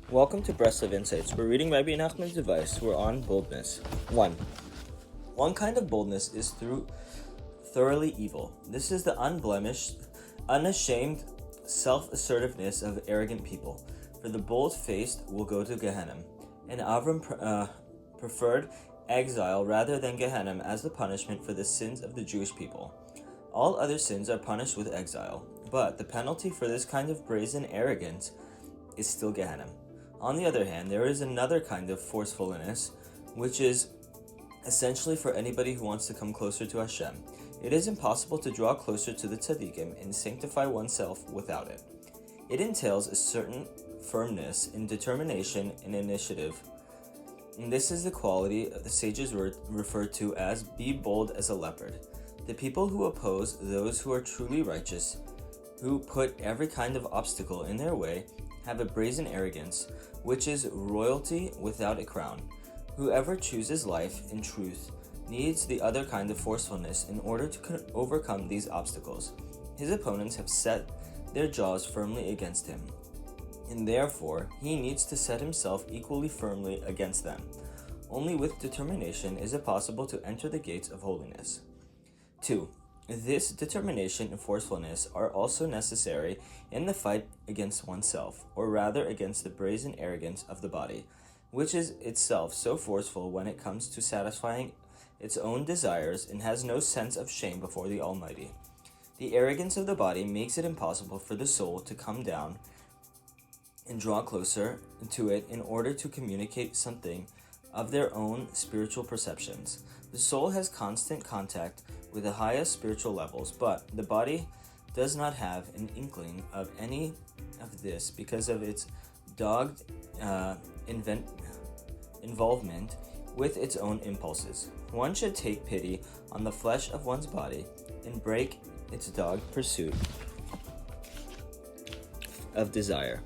Welcome to Breslov Insights. We're reading Rebbe Nachman's advice. We're on boldness. 1. One kind of boldness is thoroughly evil. This is the unblemished, unashamed self-assertiveness of arrogant people. For the bold-faced will go to Gehenna, and Avram preferred exile rather than Gehenna as the punishment for the sins of the Jewish people. All other sins are punished with exile, but the penalty for this kind of brazen arrogance is still Gehenna. On the other hand, there is another kind of forcefulness, which is essentially for anybody who wants to come closer to Hashem. It is impossible to draw closer to the tzaddikim and sanctify oneself without it. It entails a certain firmness in determination and initiative. And this is the quality the sages referred to as be bold as a leopard. The people who oppose those who are truly righteous, who put every kind of obstacle in their way, have a brazen arrogance, which is royalty without a crown. Whoever chooses life in truth needs the other kind of forcefulness in order to overcome these obstacles. His opponents have set their jaws firmly against him, and therefore he needs to set himself equally firmly against them. Only with determination is it possible to enter the gates of holiness. 2. This determination and forcefulness are also necessary in the fight against oneself, or rather against the brazen arrogance of the body, which is itself so forceful when it comes to satisfying its own desires and has no sense of shame before the Almighty. The arrogance of the body makes it impossible for the soul to come down and draw closer to it in order to communicate something of their own spiritual perceptions. The soul has constant contact with the highest spiritual levels, but the body does not have an inkling of any of this because of its dogged involvement with its own impulses. One should take pity on the flesh of one's body and break its dogged pursuit of desire.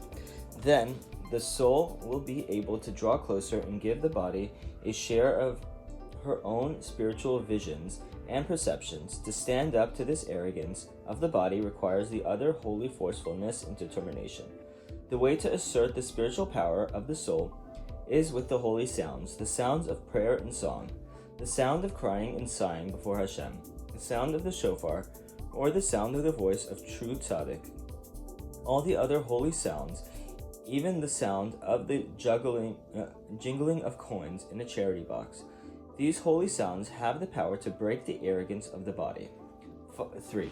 Then the soul will be able to draw closer and give the body a share of her own spiritual visions and perceptions. To stand up to this arrogance of the body requires the other holy forcefulness and determination. The way to assert the spiritual power of the soul is with the holy sounds, the sounds of prayer and song, the sound of crying and sighing before Hashem, the sound of the shofar, or the sound of the voice of true tzaddik. All the other holy sounds, even the sound of the jingling of coins in a charity box, these holy sounds have the power to break the arrogance of the body. 3.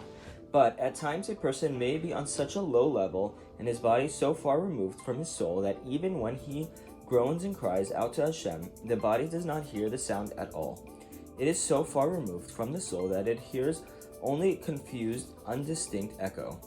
But at times a person may be on such a low level and his body so far removed from his soul that even when he groans and cries out to Hashem, the body does not hear the sound at all. It is so far removed from the soul that it hears only confused, undistinct echo.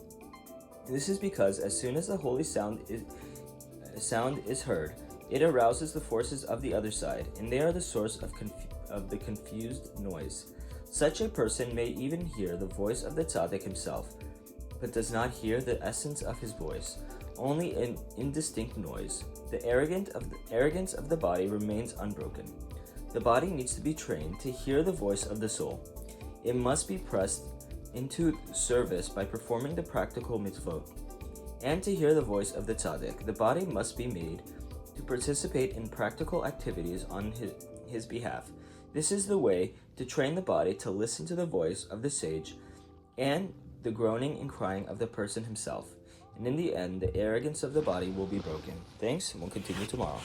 This is because as soon as the holy sound is heard, it arouses the forces of the other side, and they are the source of the confused noise. Such a person may even hear the voice of the tzaddik himself, but does not hear the essence of his voice, only an indistinct noise. The arrogance of the body remains unbroken. The body needs to be trained to hear the voice of the soul. It must be pressed into service by performing the practical mitzvot. And to hear the voice of the tzaddik, the body must be made to participate in practical activities on his behalf. This is the way to train the body to listen to the voice of the sage and the groaning and crying of the person himself. And in the end, the arrogance of the body will be broken. Thanks, and we'll continue tomorrow.